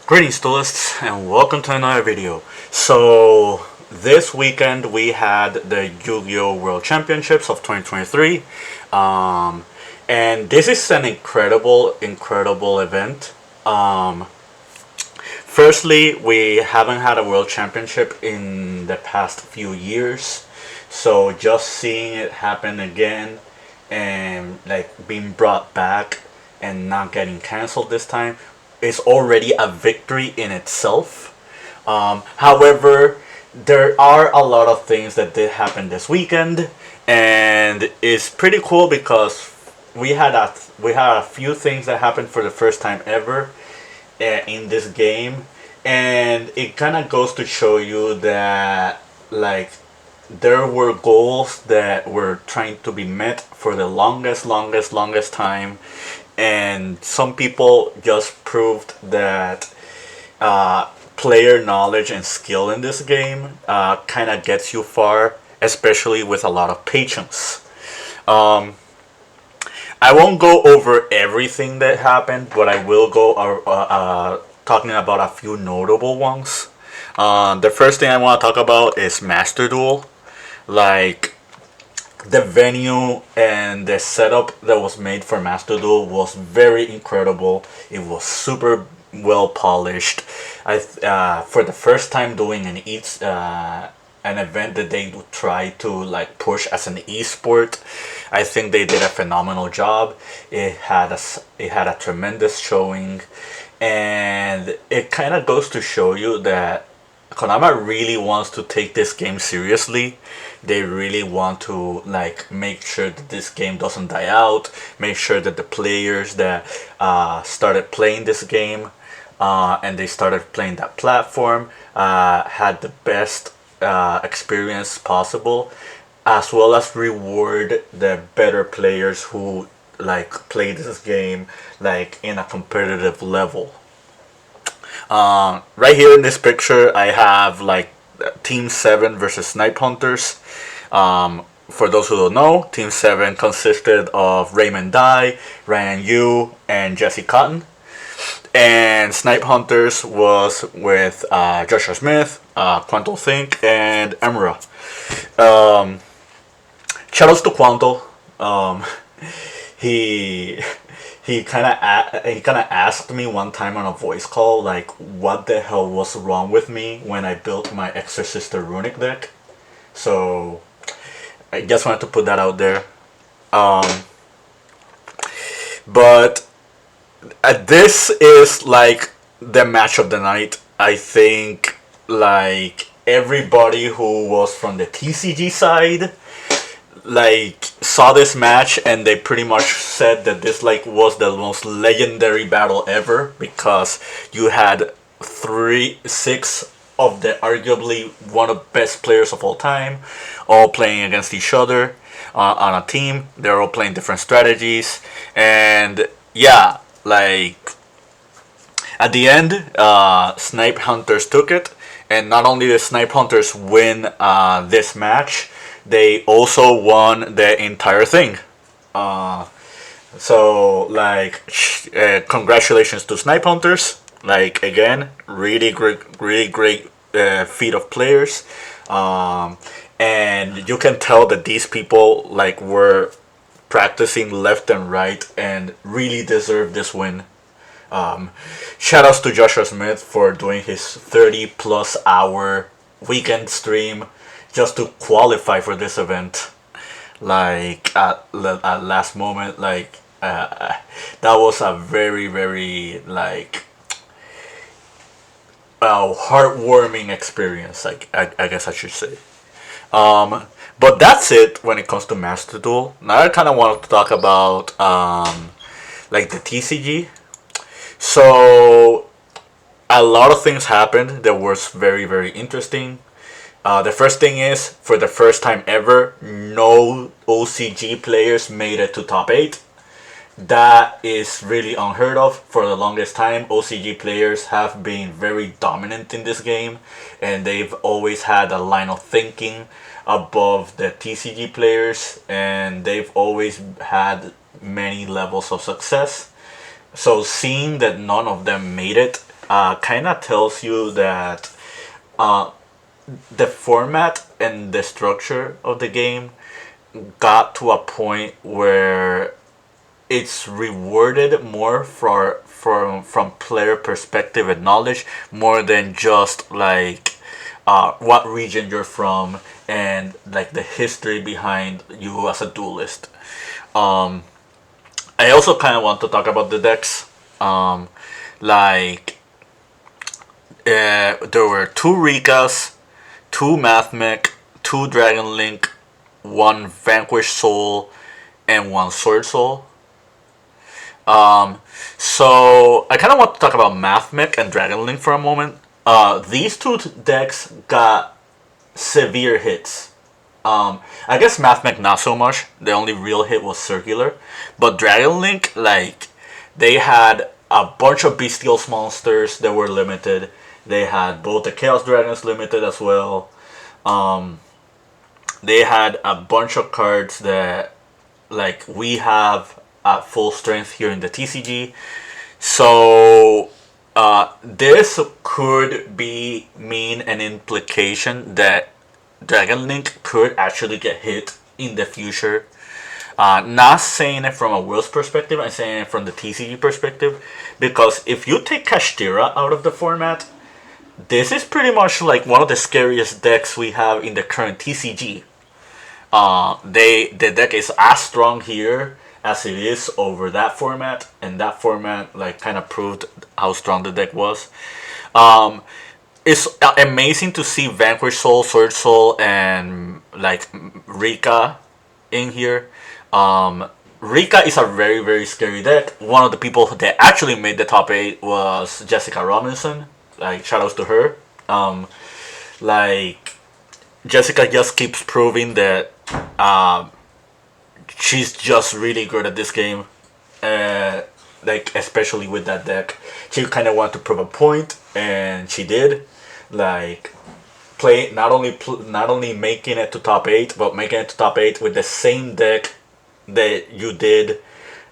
Greetings duelists and welcome to another video. So this weekend we had the Yu-Gi-Oh! World Championships of 2023, and this is an incredible event. Firstly, we haven't had a World Championship in the past few years, so just seeing it happen again and like being brought back and not getting canceled this time is already a victory in itself. However, there are a lot of things that did happen this weekend, and it's pretty cool because we had a few things that happened for the first time ever in this game, and it kind of goes to show you that like there were goals that were trying to be met for the longest time, and some people just proved that player knowledge and skill in this game kind of gets you far, especially with a lot of patience. Um, I won't go over everything that happened, but I will go talking about a few notable ones. The first thing I want to talk about is Master Duel. Like, the venue and the setup that was made for Master Duel was very incredible. It was super well polished. For the first time doing an event that they would try to like push as an esport, I think they did a phenomenal job. It had a tremendous showing, and it kind of goes to show you that Konami really wants to take this game seriously. They really want to like make sure that this game doesn't die out. Make sure that the players that started playing this game and they started playing that platform had the best experience possible, as well as reward the better players who like play this game like in a competitive level. Right here in this picture, I have like Team 7 versus Snipe Hunters. For those who don't know, Team 7 consisted of Raymond Dye, Ryan Yu, and Jesse Cotton. And Snipe Hunters was with Joshua Smith, Quanto Think, and Emra. Um, Shoutouts to Quanto. He he kind of asked me one time on a voice call like what the hell was wrong with me when I built my Exorcister runic deck. So I just wanted to put that out there. Um, but this is like the match of the night. I think like everybody who was from the TCG side like saw this match and they pretty much said that this like was the most legendary battle ever, because you had six of the arguably one of the best players of all time all playing against each other on a team. They're all playing different strategies, and yeah, like at the end, Snipe Hunters took it, and not only did Snipe Hunters win this match, they also won the entire thing. Uh, so, like, congratulations to Snipe Hunters. Like, again, really great feat of players. Um, and you can tell that these people, like, were practicing left and right and really deserve this win. Um, Shoutouts to Joshua Smith for doing his 30 plus hour weekend stream just to qualify for this event. Like at last moment, like that was a very like heartwarming experience. Like I guess I should say. Um, but that's it when it comes to Master Duel. Now I kind of want to talk about like the TCG. So a lot of things happened that was very interesting. The first thing is, for the first time ever, no OCG players made it to top 8. That is really unheard of. For the longest time, OCG players have been very dominant in this game, and they've always had a line of thinking above the TCG players, and they've always had many levels of success. So seeing that none of them made it kind of tells you that uh, the format and the structure of the game got to a point where it's rewarded more from player perspective and knowledge more than just like what region you're from and like the history behind you as a duelist. Um, I also kind of want to talk about the decks. Like there were two Rikas, two Mathmech, two Dragon Link, one Vanquish Soul, and one Sword Soul. Um, so I kind of want to talk about Mathmech and Dragon Link for a moment. These two decks got severe hits. I guess Mathmech not so much. The only real hit was Circular, but Dragon Link, like, they had a bunch of Bestials monsters that were limited. They had both the Chaos Dragons limited as well. Um, they had a bunch of cards that like we have at full strength here in the TCG. So this could be mean an implication that Dragon Link could actually get hit in the future. Not saying it from a Will's perspective, I'm saying it from the TCG perspective. Because if you take Kashtira out of the format, this is pretty much like one of the scariest decks we have in the current TCG. The deck is as strong here as it is over that format, and that format like kind of proved how strong the deck was. Um, it's amazing to see Vanquish Soul, Sword Soul, and like Rika in here. Rika is a very scary deck. One of the people that actually made the top 8 was Jessica Robinson. Like shoutouts to her. Like Jessica just keeps proving that um, she's just really good at this game. Like especially with that deck, she kind of wanted to prove a point, and she did. Like play not only making it to top 8, but making it to top 8 with the same deck that you did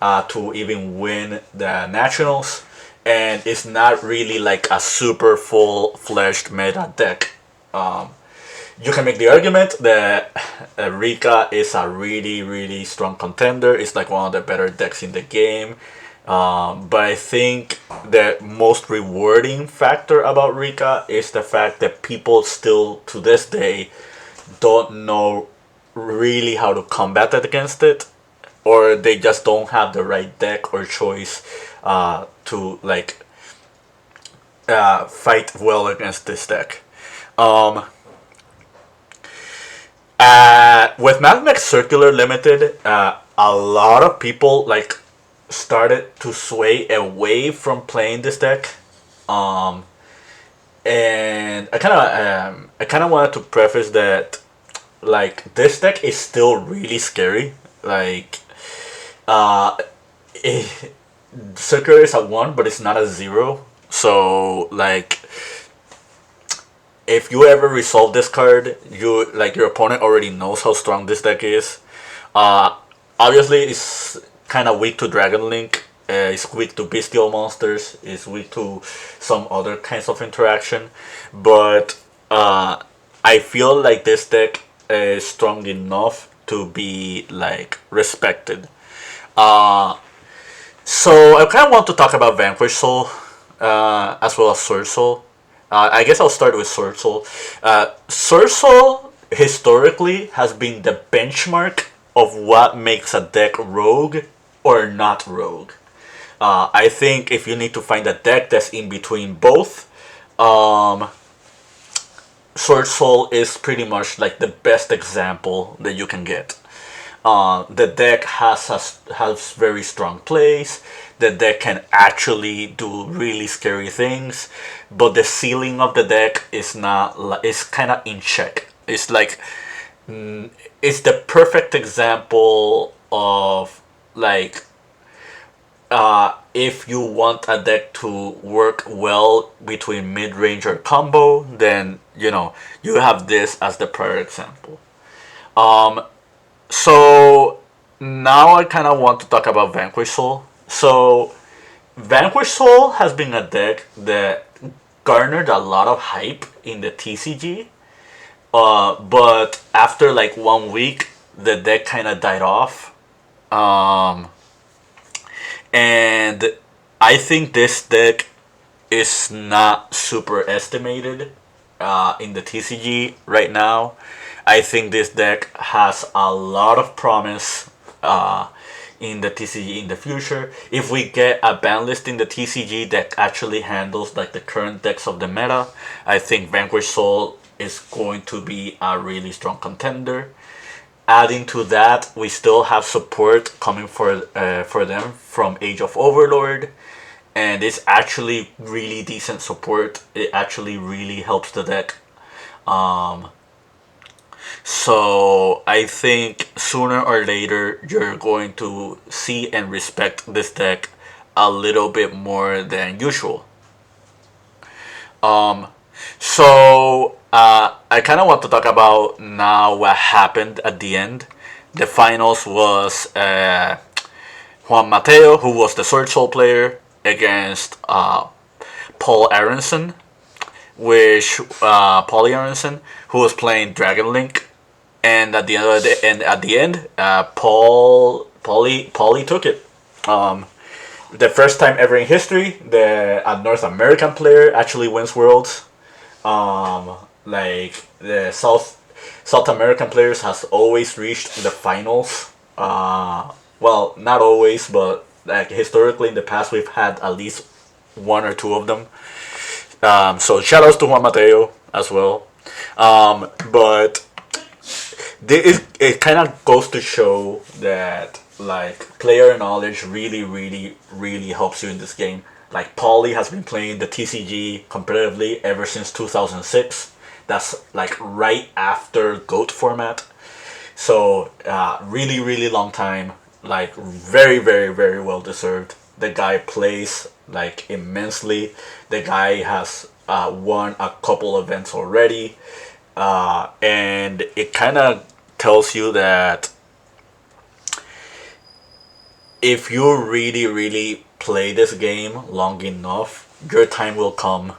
to even win the nationals, and it's not really like a super full-fledged meta deck. You can make the argument that Rika is a really strong contender. It's like one of the better decks in the game. But I think the most rewarding factor about Rika is the fact that people still to this day don't know really how to combat it against it, or they just don't have the right deck or choice to like fight well against this deck. Um, with Mathmech Circular Limited, a lot of people like started to sway away from playing this deck. Um, and I kind of wanted to preface that like this deck is still really scary. Like uh, it, Circular is a 1, but it's not a 0. So like if you ever resolve this card, you like your opponent already knows how strong this deck is. Uh, Obviously, it's kind of weak to Dragon Link. It's weak to Bestial monsters. It's weak to some other kinds of interaction. But I feel like this deck is strong enough to be like respected. Uh, so I kind of want to talk about Vanquish Soul as well as Sword Soul. I guess I'll start with Sword Soul. Sword Soul historically has been the benchmark of what makes a deck rogue or not rogue. I think if you need to find a deck that's in between both, um, Sword Soul is pretty much like the best example that you can get. The deck has very strong plays. The deck can actually do really scary things, but the ceiling of the deck is not is kind of in check. It's like it's the perfect example of like if you want a deck to work well between mid range or combo, then you have this as the prior example. Um, so now I kind of want to talk about Vanquish Soul. So Vanquish Soul has been a deck that garnered a lot of hype in the TCG. But after like 1 week, the deck kind of died off. Um, and I think this deck is not super estimated in the TCG right now. I think this deck has a lot of promise in the TCG in the future. If we get a ban list in the TCG that actually handles like the current decks of the meta, I think Vanquish Soul is going to be a really strong contender. Adding to that, we still have support coming for them from Age of Overlord, and it's actually really decent support. It actually really helps the deck. Um, so I think sooner or later you're going to see and respect this deck a little bit more than usual. Um, so I kind of want to talk about now what happened at the end. The finals was Juan Mateo, who was the Sword Soul player, against Paul Aronson, Paulie Aronson, who was playing Dragon Link, and at the end, Paulie took it. Um, the first time ever in history that a North American player actually wins Worlds. Like the South American players has always reached the finals. Well, not always, but like historically in the past, we've had at least one or two of them. So shout outs to Juan Mateo as well. But it kind of goes to show that like player knowledge really, really, really helps you in this game. Like Paulie has been playing the TCG competitively ever since 2006. That's like right after GOAT format. So really, really long time. Like very, very, very well deserved. The guy plays like immensely. The guy has won a couple events already, and it kind of tells you that if you really, really play this game long enough, your time will come.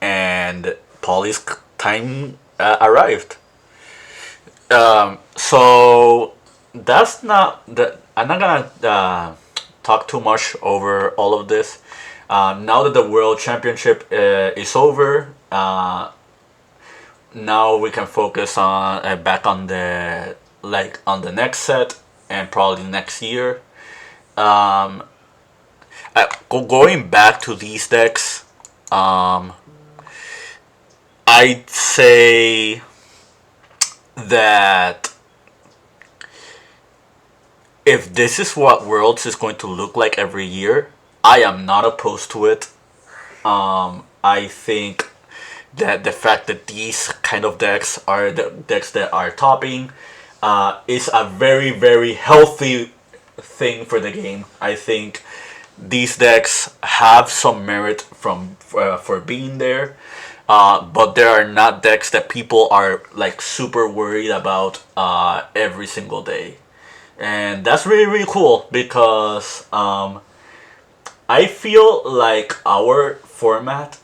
And Paulie's time arrived. So that's not that. I'm not gonna talk too much over all of this. Now that the World Championship is over, now we can focus on back on the on the next set and probably next year. Um, Going back to these decks, um, I'd say that if this is what Worlds is going to look like every year, I am not opposed to it. I think that the fact that these kind of decks are the decks that are topping is a very, very healthy thing for the game. I think these decks have some merit for being there, but there are not decks that people are like super worried about every single day, and that's really, really cool because I feel like our format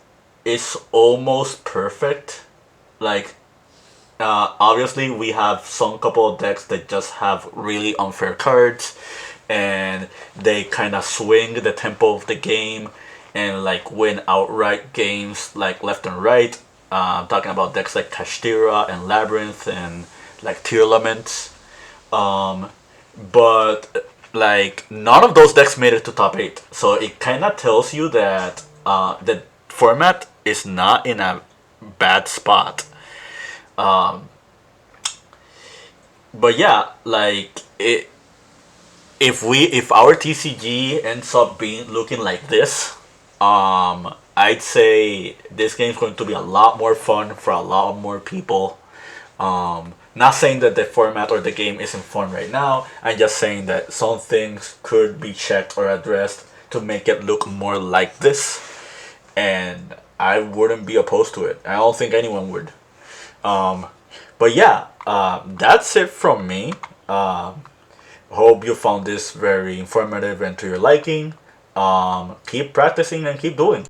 is almost perfect. Like obviously we have some couple of decks that just have really unfair cards, and they kind of swing the tempo of the game and like win outright games like left and right. I'm talking about decks like Kashtira and Labyrinth and like Tear Laments. Um, but like none of those decks made it to top 8, so it kind of tells you that the format is not in a bad spot. Um, but yeah, like it if our TCG ends up being looking like this, I'd say this game's going to be a lot more fun for a lot more people. Not saying that the format or the game isn't fun right now. I'm just saying that some things could be checked or addressed to make it look more like this, and I wouldn't be opposed to it. I don't think anyone would. Um, but yeah, that's it from me. Hope you found this very informative and to your liking. Keep practicing and keep doing.